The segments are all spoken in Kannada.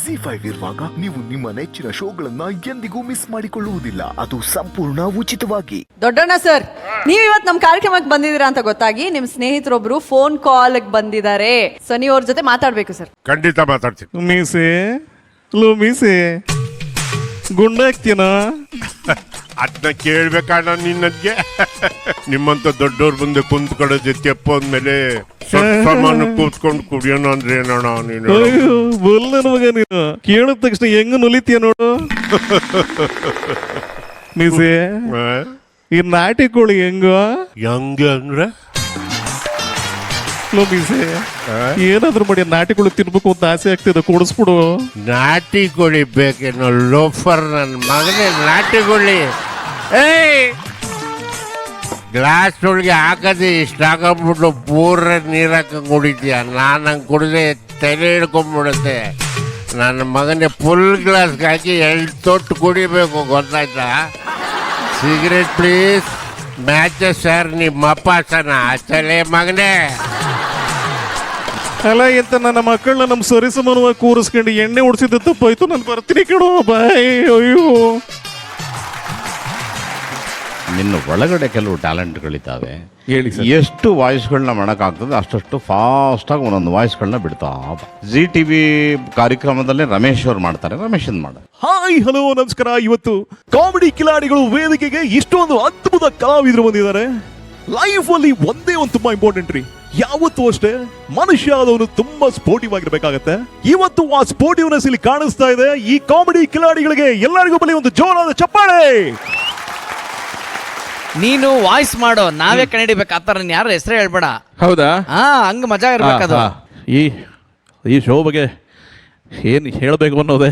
ZEE5 ಇರುವಾಗ ನೀವು ನಿಮ್ಮ ನೆಚ್ಚಿನ ಶೋಗಳನ್ನ ಎಂದಿಗೂ ಮಿಸ್ ಮಾಡಿಕೊಳ್ಳುವುದಿಲ್ಲ. ಅದು ಸಂಪೂರ್ಣ ಉಚಿತವಾಗಿ. ದೊಡ್ಡಣ್ಣ ಸರ್, ನೀವು ಇವತ್ತು ನಮ್ಮ ಕಾರ್ಯಕ್ರಮಕ್ಕೆ ಬಂದಿದ್ದೀರಾ ಅಂತ ಗೊತ್ತಾಗಿ ನಿಮ್ ಸ್ನೇಹಿತರೊಬ್ರು ಫೋನ್ ಕಾಲ್ ಬಂದಿದ್ದಾರೆ. ಸೊ ನೀವು ಅವ್ರ ಜೊತೆ ಮಾತಾಡ್ಬೇಕು ಸರ್. ಖಂಡಿತ ಮಾತಾಡ್ತೀನಿ. ಮೀಸೆ ಗುಂಡಾಕ್ತೀನ ಅದನ್ನ ಕೇಳ್ಬೇಕಣ್ಣ ನಿನ್ನದ್ಗೆ. ನಿಮ್ಮಂತ ದೊಡ್ಡವ್ರ ಮುಂದೆ ಕುಂತ್ಕೊಳ್ಳೋದು ತೆಪ್ಪ ಅಂದ್ಮೇಲೆ ಸಾಮಾನು ಕೂತ್ಕೊಂಡು ಕುಡಿಯೋಣ ಅಂದ್ರೆ ಏನಣ್ಣ ನೀನು? ಬಲ್ಲ ಮಗ ನೀನು ಕೇಳಿದ ತಕ್ಷಣ ಹೆಂಗ ನುಲಿತೀಯ ನೋಡು. ಮೀಸೆ ಈ ನಾಟಿ ಕೋಳಿ ಹೆಂಗೆ ಅಂದ್ರೆ ಮೀಸೆ ಏನಾದ್ರು ಮಾಡಿ ನಾಟಿ ಕೋಳಿ ತಿನ್ಬೇಕು ಅಂತ ಆಸೆ ಆಗ್ತಿದೆ, ಕೊಡಿಸ್ಬಿಡು. ನಾಟಿ ಕೋಳಿ ಬೇಕೇನೋ ಲೋಫರ್ ನನ್ನ ಮಗನೇ. ನಾಟಿ ಕೋಳಿ ಗ್ಲಾಸ್ ಒಳಗೆ ಹಾಕದೆ ಇಷ್ಟ ಹಾಕಬಿಟ್ಟು ಪೂರ ನೀರು ಹಾಕಂಗೆ ಕುಡಿತೀಯ. ನಾನು ಹಂಗೆ ಕುಡಿದ್ರೆ ತಲೆ ಹಿಡ್ಕೊಂಡ್ಬಿಡುತ್ತೆ. ನನ್ನ ಮಗನೇ ಫುಲ್ ಗ್ಲಾಸ್ಗೆ ಹಾಕಿ 2 ತೊಟ್ಟು ಕುಡಿಬೇಕು, ಗೊತ್ತಾಯ್ತಾ? Cigarette please. ಮ್ಯಾಚಸ್ ಸರ್ ನಿಮ್ಮಪ್ಪ ಸನ ಅಚ್ಚಲೆ ಮಗನೇ. ಅಲ್ಲ ಎಂತ ನನ್ನ ಮಕ್ಕಳನ್ನ ನಮ್ಮ ಸರಿ ಸಮಾನವಾಗಿ ಕೂರಿಸ್ಕೊಂಡು ಎಣ್ಣೆ ಉಡ್ಸಿದ್ದು ತಪ್ಪಾಯ್ತು. ನಾನು ಬರ್ತೀನಿ ಕೇಳೋ ಬಾಯ್. ಅಯ್ಯೋ, ನಿನ್ನ ಒಳಗಡೆ ಕೆಲವು ಟ್ಯಾಲೆಂಟ್ಗಳಿದ್ದಾವೆ. ಹೇಳಿ ಸರ್. ಎಷ್ಟು ವಾಯ್ಸ್ಗಳನ್ನ ಮಾಡೋಕ್ಕಾಗ್ತದೆ ಅಷ್ಟು ಫಾಸ್ಟಾಗಿ ಒಂದೊಂದು ವಾಯ್ಸ್ಗಳನ್ನ ಬಿಡ್ತಾ. ZEE5 ಕಾರ್ಯಕ್ರಮದಲ್ಲೇ ರಮೇಶ್ ಅವ್ರು ಮಾಡ್ತಾರೆ. ರಮೇಶ್ ಮಾಡ. ಹಾಯ್ ಹಲೋ ನಮಸ್ಕಾರ. ಇವತ್ತು ಕಾಮಿಡಿ ಕಿಲಾಡಿಗಳು ವೇದಿಕೆಗೆ ಇಷ್ಟೊಂದು ಅದ್ಭುತ ಕಲಾವಿದರು ಬಂದಿದ್ದಾರೆ. ಲೈಫ್ ಅಲ್ಲಿ ಒಂದೇ ಒಂದು ತುಂಬಾ ಇಂಪಾರ್ಟೆಂಟ್ ರೀ. ಯಾವತ್ತೂ ಅಷ್ಟೇ ಮನುಷ್ಯ ಆದವನು ತುಂಬಾ ಸ್ಪೋರ್ಟಿವ್ ಆಗಿರ್ಬೇಕಾಗತ್ತೆ. ಇವತ್ತು ಆ ಸ್ಪೋರ್ಟಿವ್ನೆಸ್ ಇಲ್ಲಿ ಕಾಣಿಸ್ತಾ ಇದೆ. ಈ ಕಾಮಿಡಿ ಕಿಲಾಡಿಗಳಿಗೆ ಎಲ್ಲರಿಗೂ ಬಲಿ ಒಂದು ಜೋರಾದ ಚಪ್ಪಾಳೆ. ನೀನು ವಾಯ್ಸ್ ಮಾಡೋ, ನಾವೇ ಕನ್ನಡಿಬೇಕು. ಆತರ ಯಾರ ಹೆಸರೇ ಹೇಳ್ಬೇಡ. ಹೌದಾ? ಹಂಗ ಮಜಾ ಇರ್ಬೇಕದು. ಈ ಶೋ ಬಗ್ಗೆ ಏನು ಹೇಳಬೇಕು ಅನ್ನೋದೇ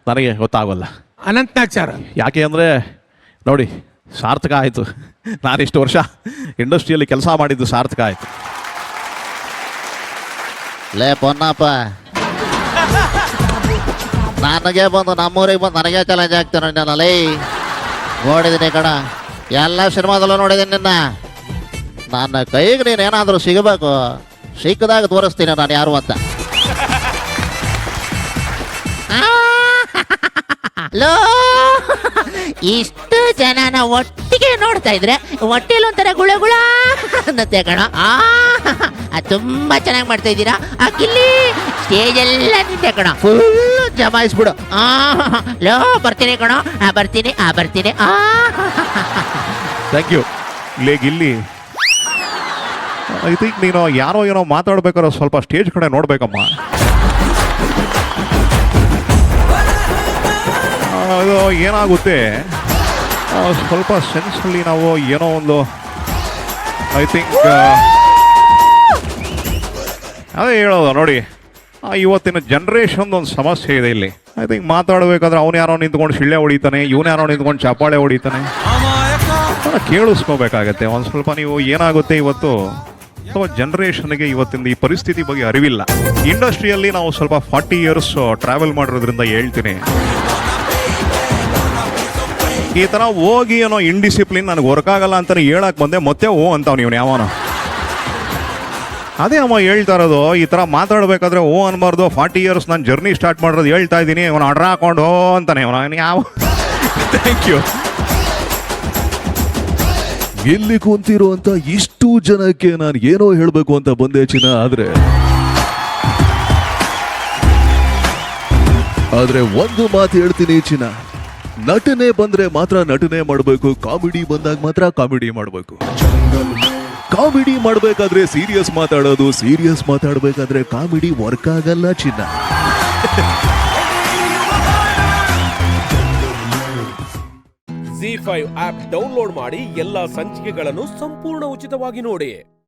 ನನಗೆ ಗೊತ್ತಾಗಲ್ಲ. ಅನಂತಾಚಾರ ಯಾಕೆ ಅಂದರೆ ನೋಡಿ, ಸಾರ್ಥಕ ಆಯಿತು. ನಾನಿಷ್ಟು ವರ್ಷ ಇಂಡಸ್ಟ್ರಿಯಲ್ಲಿ ಕೆಲಸ ಮಾಡಿದ್ದು ಸಾರ್ಥಕ ಆಯಿತು. ಲೇ ಪೊನ್ನಪ್ಪ, ನನಗೆ ಬಂದು ನಮ್ಮೂರಿಗೆ ಬಂದು ನನಗೆ ಚಾಲೆಂಜ್ ಆಗ್ತಾನೆ ನಾನಲ್ಲಿ. ನೋಡಿದ್ದೀನಿ ಕಣ, ಎಲ್ಲ ಸಿನಿಮಾದಲ್ಲೂ ನೋಡಿದ್ದೀನಿ ನಿನ್ನ. ನನ್ನ ಕೈಗೆ ನೀನು ಏನಾದರೂ ಸಿಗಬೇಕು, ಸಿಕ್ಕದಾಗ ತೋರಿಸ್ತೀನಿ ನಾನು ಯಾರು ಅಂತ. ಲೋ, ಇಷ್ಟು ಜನನ ಒಟ್ಟಿಗೆ ನೋಡ್ತಾ ಇದ್ರೆ ಹೊಟ್ಟೆಲಿ ಒಂಥರ ಗುಳ ಗುಳ ಅನ್ನತ್ತೆ ಕಣ. ತುಂಬಾ ಚೆನ್ನಾಗಿ ಮಾಡ್ತಾ ಇದ್ದೀರಾ. ಆ ಕಿಲ್ಲಿ ಸ್ಟೇಜ್ ಎಲ್ಲ ನಿಂತೆ ಕಣ, ಫುಲ್ ಜಮಾಯಿಸ್ಬಿಡು. ಲೋ, ಬರ್ತೀನಿ ಕಣ, ಬರ್ತೀನಿ ಬರ್ತೀನಿ. Thank you. ಇಲ್ಲಿ ಐ ಥಿಂಕ್ ನೀನು ಯಾರೋ ಏನೋ ಮಾತಾಡ್ಬೇಕಾದ್ರೆ ಸ್ವಲ್ಪ ಸ್ಟೇಜ್ ಕಡೆ ನೋಡ್ಬೇಕಮ್ಮ. ಅದು ಏನಾಗುತ್ತೆ, ಸ್ವಲ್ಪ ಸೆನ್ಸಲ್ಲಿ ನಾವು ಏನೋ ಒಂದು ಐ ಥಿಂಕ್ ಅದೇ ಹೇಳೋದು ನೋಡಿ. ಇವತ್ತಿನ ಜನ್ರೇಷನ್ ಒಂದು ಸಮಸ್ಯೆ ಇದೆ ಇಲ್ಲಿ. ಐ ಥಿಂಕ್ ಮಾತಾಡಬೇಕಾದ್ರೆ ಅವನು ಯಾರೋ ನಿಂತ್ಕೊಂಡು ಶಿಳ್ಳೆ ಹೊಡಿತಾನೆ, ಇವನು ಯಾರೋ ನಿಂತ್ಕೊಂಡು ಚಪ್ಪಾಳೆ ಹೊಡಿತಾನೆ. ಕೇಳಿಸ್ಕೋಬೇಕಾಗತ್ತೆ ಒಂದು ಸ್ವಲ್ಪ. ನೀವು ಏನಾಗುತ್ತೆ ಇವತ್ತು ಅಥವಾ ಜನ್ರೇಷನ್ಗೆ ಇವತ್ತಿನ ಈ ಪರಿಸ್ಥಿತಿ ಬಗ್ಗೆ ಅರಿವಿಲ್ಲ. ಇಂಡಸ್ಟ್ರಿಯಲ್ಲಿ ನಾವು ಸ್ವಲ್ಪ 40 ಇಯರ್ಸ್ ಟ್ರಾವೆಲ್ ಮಾಡಿರೋದ್ರಿಂದ ಹೇಳ್ತೀನಿ, ಈ ಥರ ಹೋಗಿ ಏನೋ ಇಂಡಿಸಿಪ್ಲಿನ್ ನನಗೆ ವರ್ಕ್ ಆಗಲ್ಲ ಅಂತಾನೆ ಹೇಳಕ್ಕೆ ಬಂದೆ. ಮತ್ತೆ ಅಂತಾವ್ ನೀವು ಯಾವನೋ. ಅದೇ ಅಮ್ಮ ಹೇಳ್ತಾ ಇರೋದು, ಈ ಥರ ಮಾತಾಡಬೇಕಾದ್ರೆ ಅನ್ಬಾರ್ದು. 40 ಇಯರ್ಸ್ ನಾನು ಜರ್ನಿ ಸ್ಟಾರ್ಟ್ ಮಾಡಿರೋದು ಹೇಳ್ತಾ ಇದ್ದೀನಿ. ಅವನು ಅಡ್ರ ಹಾಕೊಂಡು ಅಂತಾನೆ ಅವನು ಯಾವ. Thank you. ಎಲ್ಲಿ ಕುಂತಿರೋ ಅಂತ ಇಷ್ಟು ಜನಕ್ಕೆ ನಾನು ಏನೋ ಹೇಳಬೇಕು ಅಂತ ಬಂದೆ ಚಿನ್ನ. ಆದ್ರೆ ಒಂದು ಮಾತು ಹೇಳ್ತೀನಿ ಚಿನ್ನ, ನಟನೆ ಬಂದ್ರೆ ಮಾತ್ರ ನಟನೆ ಮಾಡಬೇಕು, ಕಾಮಿಡಿ ಬಂದಾಗ ಮಾತ್ರ ಕಾಮಿಡಿ ಮಾಡಬೇಕು. ಕಾಮಿಡಿ ಮಾಡಬೇಕಾದ್ರೆ ಸೀರಿಯಸ್ ಮಾತಾಡೋದು, ಸೀರಿಯಸ್ ಮಾತಾಡಬೇಕಾದ್ರೆ ಕಾಮಿಡಿ ವರ್ಕ್ ಆಗಲ್ಲ ಚಿನ್ನ. ZEE5 ಆಪ್ ಡೌನ್ಲೋಡ್ ಮಾಡಿ ಎಲ್ಲಾ ಸಂಚಿಕೆಗಳನ್ನು ಸಂಪೂರ್ಣ ಉಚಿತವಾಗಿ ನೋಡಿ.